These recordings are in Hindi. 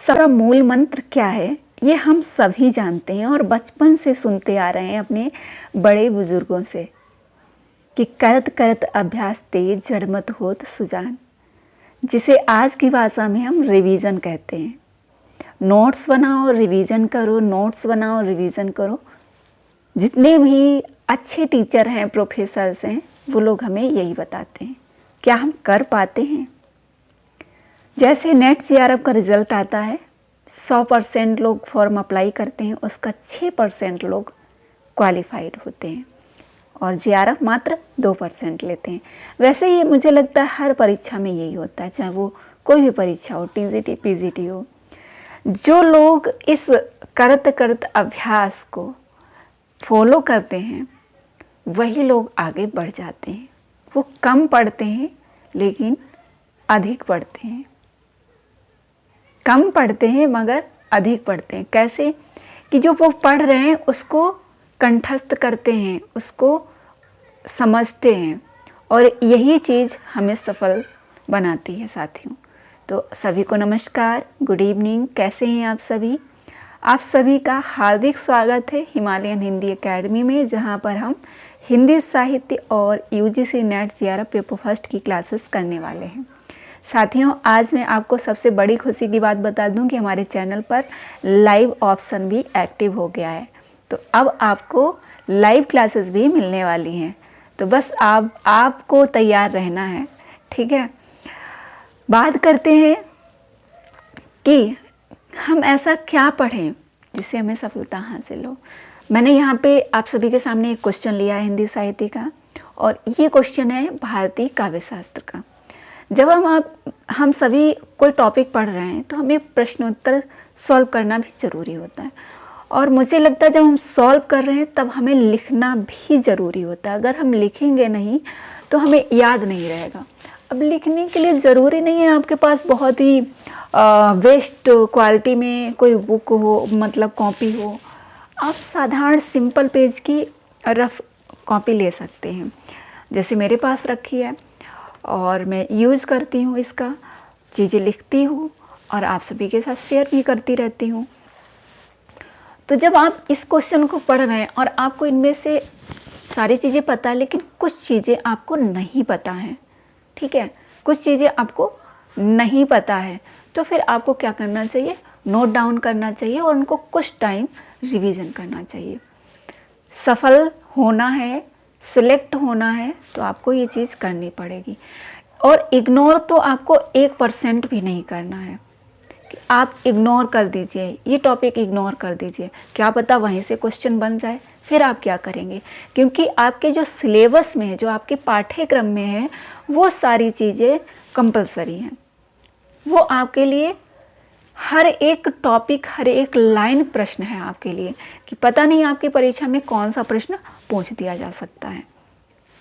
सबका मूल मंत्र क्या है ये हम सभी जानते हैं और बचपन से सुनते आ रहे हैं अपने बड़े बुजुर्गों से कि करत करत अभ्यास तेज जड़ मत होत सुजान, जिसे आज की भाषा में हम रिवीजन कहते हैं। नोट्स बनाओ रिवीजन करो, नोट्स बनाओ रिवीजन करो। जितने भी अच्छे टीचर हैं, प्रोफेसर्स हैं, वो लोग हमें यही बताते हैं। क्या हम कर पाते हैं? जैसे नेट जेआरएफ का रिजल्ट आता है, 100% लोग फॉर्म अप्लाई करते हैं, उसका 6% लोग क्वालिफाइड होते हैं और जेआरएफ मात्र 2% लेते हैं। वैसे ही मुझे लगता है हर परीक्षा में यही होता है, चाहे वो कोई भी परीक्षा हो, टीजीटी पीजीटी हो। जो लोग इस करत करत अभ्यास को फॉलो करते हैं वही लोग आगे बढ़ जाते हैं। वो कम पढ़ते हैं लेकिन अधिक पढ़ते हैं, कम पढ़ते हैं मगर अधिक पढ़ते हैं। कैसे कि जो वो पढ़ रहे हैं उसको कंठस्थ करते हैं, उसको समझते हैं और यही चीज़ हमें सफल बनाती है साथियों। तो सभी को नमस्कार, गुड इवनिंग। कैसे हैं आप सभी? आप सभी का हार्दिक स्वागत है हिमालयन हिंदी एकेडमी में, जहां पर हम हिंदी साहित्य और UGC net JRF paper first की क्लासेस करने वाले हैं। साथियों, आज मैं आपको सबसे बड़ी खुशी की बात बता दूं कि हमारे चैनल पर लाइव ऑप्शन भी एक्टिव हो गया है। तो अब आपको लाइव क्लासेस भी मिलने वाली हैं। तो बस आपको तैयार रहना है, ठीक है। बात करते हैं कि हम ऐसा क्या पढ़ें जिससे हमें सफलता हासिल हो। मैंने यहाँ पे आप सभी के सामने एक क्वेश्चन लिया है हिंदी साहित्य का, और ये क्वेश्चन है भारतीय काव्य शास्त्र का। जब हम सभी कोई टॉपिक पढ़ रहे हैं तो हमें प्रश्नोत्तर सॉल्व करना भी ज़रूरी होता है, और मुझे लगता है जब हम सॉल्व कर रहे हैं तब हमें लिखना भी ज़रूरी होता है। अगर हम लिखेंगे नहीं तो हमें याद नहीं रहेगा। अब लिखने के लिए ज़रूरी नहीं है आपके पास बहुत ही वेस्ट क्वालिटी में कोई बुक हो, मतलब कॉपी हो। आप साधारण सिंपल पेज की रफ कॉपी ले सकते हैं, जैसे मेरे पास रखी है, और मैं यूज़ करती हूँ इसका, चीज़ें लिखती हूँ और आप सभी के साथ शेयर भी करती रहती हूँ। तो जब आप इस क्वेश्चन को पढ़ रहे हैं और आपको इनमें से सारी चीज़ें पता है लेकिन कुछ चीज़ें आपको नहीं पता हैं, ठीक है, कुछ चीज़ें आपको नहीं पता है, तो फिर आपको क्या करना चाहिए? नोट डाउन करना चाहिए और उनको कुछ टाइम रिवीजन करना चाहिए। सफल होना है, सिलेक्ट होना है, तो आपको ये चीज़ करनी पड़ेगी। और इग्नोर तो आपको 1% भी नहीं करना है कि आप इग्नोर कर दीजिए, ये टॉपिक इग्नोर कर दीजिए। क्या पता वहीं से क्वेश्चन बन जाए, फिर आप क्या करेंगे? क्योंकि आपके जो सिलेबस में है, जो आपके पाठ्यक्रम में है, वो सारी चीज़ें कंपलसरी हैं। वो आपके लिए हर एक टॉपिक, हर एक लाइन प्रश्न है आपके लिए, कि पता नहीं आपकी परीक्षा में कौन सा प्रश्न पूछ दिया जा सकता है।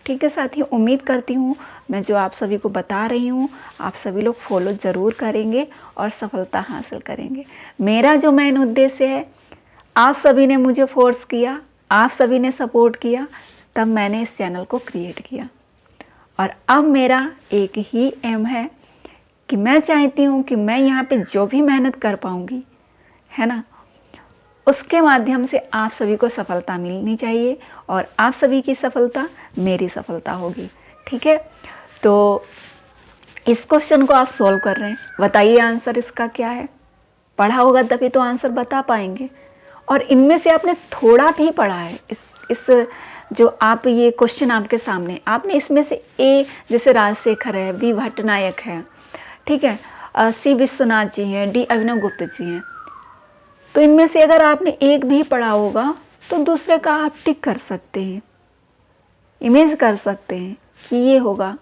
ठीक है साथियों, उम्मीद करती हूँ मैं जो आप सभी को बता रही हूँ आप सभी लोग फॉलो ज़रूर करेंगे और सफलता हासिल करेंगे। मेरा जो मेन उद्देश्य है, आप सभी ने मुझे फोर्स किया, आप सभी ने सपोर्ट किया, तब मैंने इस चैनल को क्रिएट किया। और अब मेरा एक ही एम है कि मैं चाहती हूँ कि मैं यहाँ पे जो भी मेहनत कर पाऊँगी, है ना, उसके माध्यम से आप सभी को सफलता मिलनी चाहिए और आप सभी की सफलता मेरी सफलता होगी, ठीक है। तो इस क्वेश्चन को आप सॉल्व कर रहे हैं, बताइए आंसर इसका क्या है? पढ़ा होगा तभी तो आंसर बता पाएंगे। और इनमें से आपने थोड़ा भी पढ़ा है, इस जो आप ये क्वेश्चन आपके सामने, आपने इसमें से ए, जैसे राजशेखर है, बी भट्टनायक है, ठीक है, सी विश्वनाथ जी हैं, डी अभिनव गुप्त जी हैं, तो इनमें से अगर आपने एक भी पढ़ा होगा तो दूसरे का आप टिक कर सकते हैं, इमेज कर सकते हैं कि ये होगा।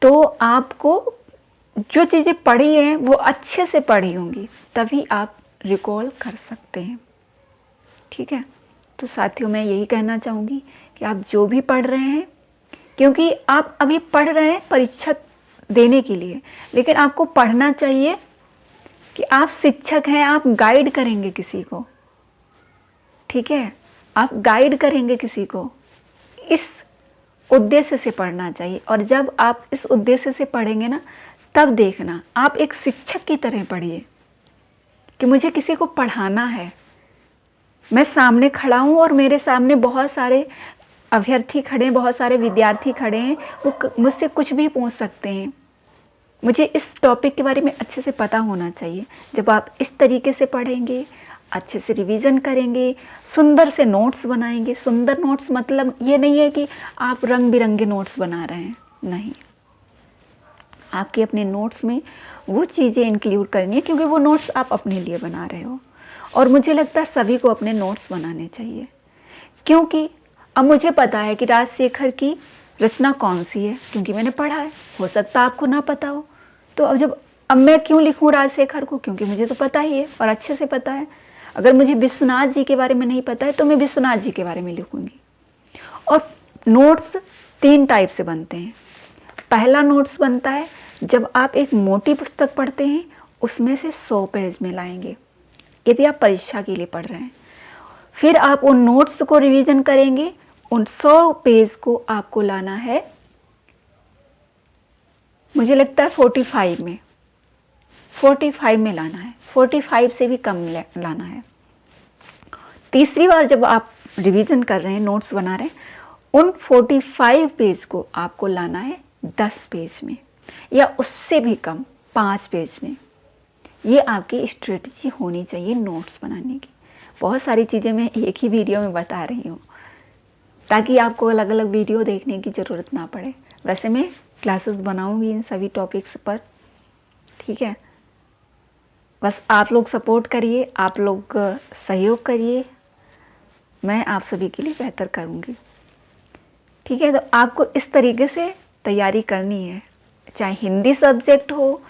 तो आपको जो चीज़ें पढ़ी हैं वो अच्छे से पढ़ी होंगी, तभी आप रिकॉल कर सकते हैं, ठीक है। तो साथियों, मैं यही कहना चाहूँगी कि आप जो भी पढ़ रहे हैं, क्योंकि आप अभी पढ़ रहे हैं परीक्षा देने के लिए, लेकिन आपको पढ़ना चाहिए कि आप शिक्षक हैं, आप गाइड करेंगे किसी को, ठीक है, आप गाइड करेंगे किसी को, इस उद्देश्य से पढ़ना चाहिए। और जब आप इस उद्देश्य से पढ़ेंगे ना, तब देखना, आप एक शिक्षक की तरह पढ़िए कि मुझे किसी को पढ़ाना है, मैं सामने खड़ा हूँ और मेरे सामने बहुत सारे अभ्यर्थी खड़े हैं, बहुत सारे विद्यार्थी खड़े हैं, वो मुझसे कुछ भी पूछ सकते हैं। मुझे इस टॉपिक के बारे में अच्छे से पता होना चाहिए। जब आप इस तरीके से पढ़ेंगे, अच्छे से रिवीजन करेंगे, सुंदर से नोट्स बनाएंगे। सुंदर नोट्स मतलब ये नहीं है कि आप रंग बिरंगे नोट्स बना रहे हैं, नहीं, आपके अपने नोट्स में वो चीज़ें इंक्लूड करनी है क्योंकि वो नोट्स आप अपने लिए बना रहे हो। और मुझे लगता है सभी को अपने नोट्स बनाने चाहिए, क्योंकि अब मुझे पता है कि राजशेखर की रचना कौन सी है, क्योंकि मैंने पढ़ा है। हो सकता है आपको ना पता हो, तो अब मैं क्यों लिखूं राजशेखर को, क्योंकि मुझे तो पता ही है और अच्छे से पता है। अगर मुझे विश्वनाथ जी के बारे में नहीं पता है तो मैं विश्वनाथ जी के बारे में लिखूंगी। और नोट्स 3 टाइप से बनते हैं। पहला नोट्स बनता है जब आप एक मोटी पुस्तक पढ़ते हैं, उसमें से 100 पेज में लाएंगे, यदि आप परीक्षा के लिए पढ़ रहे हैं। फिर आप उन नोट्स को रिवीजन करेंगे, उन 100 पेज को आपको लाना है, मुझे लगता है 45 में लाना है, 45 से भी कम लाना है। तीसरी बार जब आप रिवीजन कर रहे हैं, नोट्स बना रहे हैं, उन 45 पेज को आपको लाना है 10 पेज में, या उससे भी कम 5 पेज में। ये आपकी स्ट्रेटजी होनी चाहिए नोट्स बनाने की। बहुत सारी चीज़ें मैं एक ही वीडियो में बता रही हूँ ताकि आपको अलग अलग वीडियो देखने की ज़रूरत ना पड़े। वैसे मैं क्लासेस बनाऊँगी इन सभी टॉपिक्स पर, ठीक है। बस आप लोग सपोर्ट करिए, आप लोग सहयोग करिए, मैं आप सभी के लिए बेहतर करूँगी, ठीक है। तो आपको इस तरीके से तैयारी करनी है, चाहे हिंदी सब्जेक्ट हो,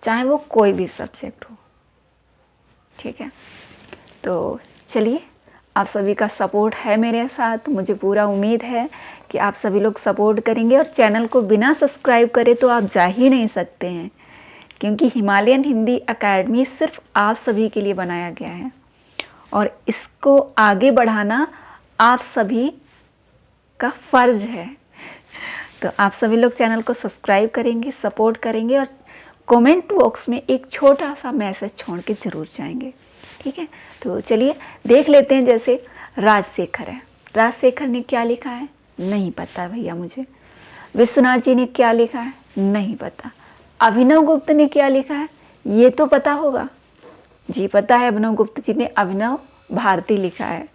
चाहे वो कोई भी सब्जेक्ट हो, ठीक है। तो चलिए, आप सभी का सपोर्ट है मेरे साथ, मुझे पूरा उम्मीद है कि आप सभी लोग सपोर्ट करेंगे। और चैनल को बिना सब्सक्राइब करे तो आप जा ही नहीं सकते हैं, क्योंकि हिमालयन हिंदी एकेडमी सिर्फ आप सभी के लिए बनाया गया है और इसको आगे बढ़ाना आप सभी का फ़र्ज है। तो आप सभी लोग चैनल को सब्सक्राइब करेंगे, सपोर्ट करेंगे और कमेंट बॉक्स में एक छोटा सा मैसेज छोड़ के ज़रूर जाएंगे, ठीक है। तो चलिए देख लेते हैं। जैसे राजशेखर है, राजशेखर ने क्या लिखा है नहीं पता भैया मुझे। विश्वनाथ जी ने क्या लिखा है नहीं पता। अभिनव गुप्त ने क्या लिखा है ये तो पता होगा जी, पता है अभिनव गुप्त जी ने अभिनव भारती लिखा है।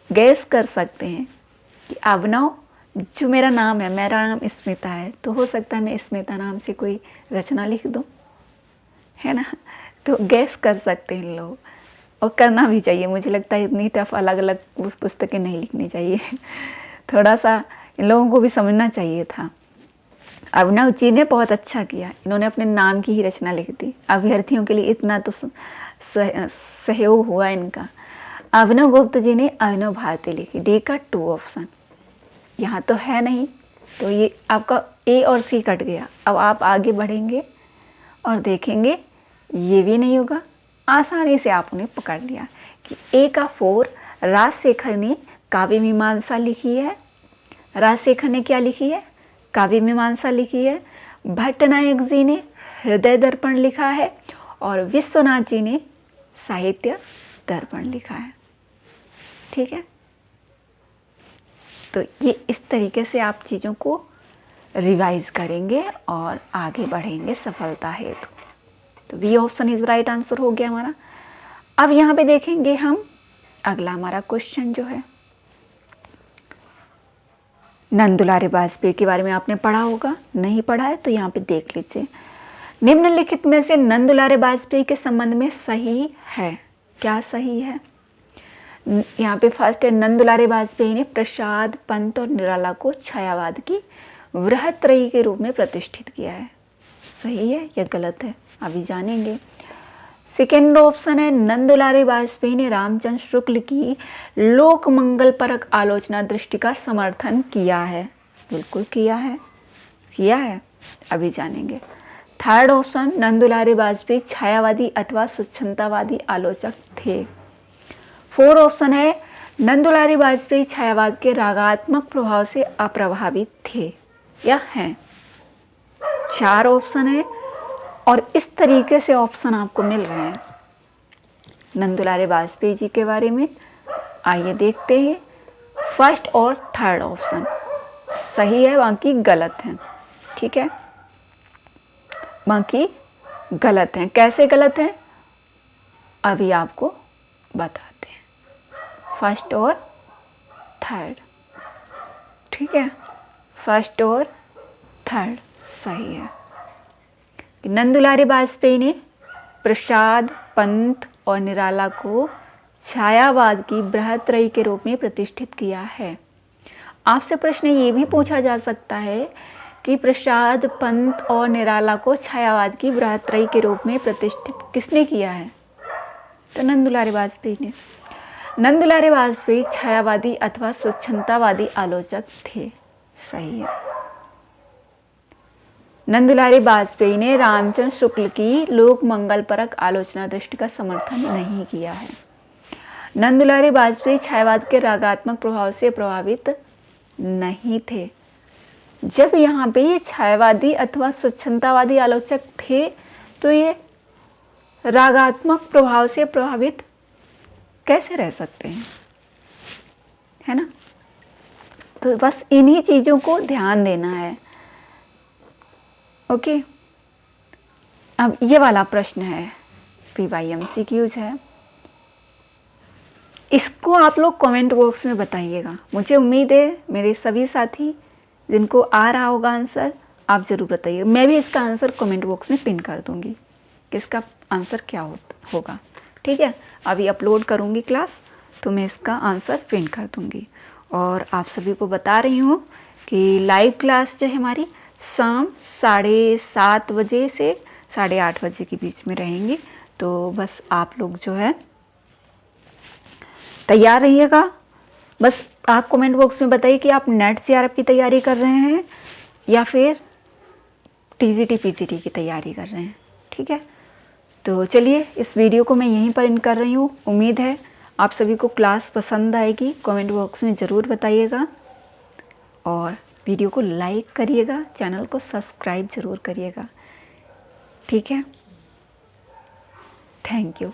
गैस कर सकते हैं कि अभिनव, जो मेरा नाम है, मेरा नाम स्मिता है, तो हो सकता है मैं स्मिता नाम से कोई रचना लिख दूँ, है ना। तो गैस कर सकते हैं लोग, और करना भी चाहिए। मुझे लगता है इतनी टफ अलग अलग पुस्तकें नहीं लिखनी चाहिए थोड़ा सा इन लोगों को भी समझना चाहिए था। अभिनव जी ने बहुत अच्छा किया, इन्होंने अपने नाम की ही रचना लिख दी। अभ्यर्थियों के लिए इतना तो सहयोग हुआ इनका। अभिनव गुप्त जी ने अभिनव भारती लिखी। डी का 2 ऑप्शन यहाँ तो है नहीं, तो ये आपका ए और सी कट गया। अब आप आगे बढ़ेंगे और देखेंगे ये भी नहीं होगा। आसानी से आप उन्हें पकड़ लिया कि ए का 4 राजशेखर ने काव्य मीमांसा लिखी है। राजशेखर ने क्या लिखी है काव्य मीमांसा लिखी है। भट्टनायक जी ने हृदय दर्पण लिखा है और विश्वनाथ जी ने साहित्य दर्पण लिखा है, ठीक है। तो ये इस तरीके से आप चीज़ों को रिवाइज करेंगे और आगे बढ़ेंगे सफलता हेतु। तो B option is right answer हो गया हमारा। अब यहाँ पे देखेंगे हम अगला हमारा क्वेश्चन जो है, नंदुलारे बाजपेयी के बारे में आपने पढ़ा होगा, नहीं पढ़ा है तो यहाँ पे देख लीजिए। निम्नलिखित में से नंदुलारे बाजपेयी के संबंध में सही है, क्या सही है। यहाँ पे फर्स्ट है, नंदुलारे बाजपेयी ने प्रसाद, पंत और निराला को छायावाद की वृहत्रयी के रूप में प्रतिष्ठित किया है। सही है या गलत है अभी जानेंगे। सेकेंड ऑप्शन है, नंदुलारे बाजपेयी ने रामचंद्र शुक्ल की लोक मंगल परक आलोचना दृष्टि का समर्थन किया है। बिल्कुल किया है, अभी जानेंगे। थर्ड ऑप्शन, नंदुलारे बाजपेयी छायावादी अथवा स्वच्छंदतावादी आलोचक थे। फोर्थ ऑप्शन है, नंदुलारे बाजपेयी छायावाद के रागात्मक प्रभाव से अप्रभावित थे या हैं। 4 ऑप्शन है, और इस तरीके से ऑप्शन आपको मिल रहे हैं नंदुलारे वाजपेयी जी के बारे में। आइए देखते हैं। फर्स्ट और थर्ड ऑप्शन सही है, बाकी गलत हैं। ठीक है, बाकी गलत हैं। कैसे गलत हैं अभी आपको बताते हैं। फर्स्ट और थर्ड, ठीक है, फर्स्ट और थर्ड सही है। नंदुलारे वाजपेयी ने प्रसाद, पंत और निराला को छायावाद की बृहत्त्रयी के रूप में प्रतिष्ठित किया है। आपसे प्रश्न ये भी पूछा जा सकता है कि प्रसाद, पंत और निराला को छायावाद की बृहत्त्रयी के रूप में प्रतिष्ठित किसने किया है? तो नंदुलारे वाजपेयी ने। नंदुलारे वाजपेयी छायावादी अथवा स्वच्छंदतावादी आलोचक थे। सही है। नंदुलारे वाजपेयी ने रामचंद्र शुक्ल की लोक मंगलपरक आलोचना दृष्टि का समर्थन नहीं किया है। नंदुलारे वाजपेयी छायावाद के रागात्मक प्रभाव से प्रभावित नहीं थे। जब यहाँ पे ये छायावादी अथवा स्वच्छंदतावादी आलोचक थे तो ये रागात्मक प्रभाव से प्रभावित कैसे रह सकते हैं, है ना? तो बस इन्हीं चीज़ों को ध्यान देना है। ओके, अब ये वाला प्रश्न है, PYMCQs है। इसको आप लोग कमेंट बॉक्स में बताइएगा। मुझे उम्मीद है मेरे सभी साथी जिनको आ रहा होगा आंसर, आप ज़रूर बताइए। मैं भी इसका आंसर कमेंट बॉक्स में पिन कर दूंगी कि इसका आंसर क्या होगा। ठीक है, अभी अपलोड करूंगी क्लास तो मैं इसका आंसर पिन कर दूंगी। और आप सभी को बता रही हूँ कि लाइव क्लास जो है हमारी शाम 7:30 बजे से 8:30 बजे के बीच में रहेंगी। तो बस आप लोग जो है तैयार रहिएगा। बस आप कमेंट बॉक्स में बताइए कि आप नेट CRF की तैयारी कर रहे हैं या फिर TGT PGT की तैयारी कर रहे हैं। ठीक है, तो चलिए इस वीडियो को मैं यहीं पर एंड कर रही हूँ। उम्मीद है आप सभी को क्लास पसंद आएगी। कमेंट बॉक्स में ज़रूर बताइएगा और वीडियो को लाइक करिएगा, चैनल को सब्सक्राइब ज़रूर करिएगा। ठीक है, थैंक यू।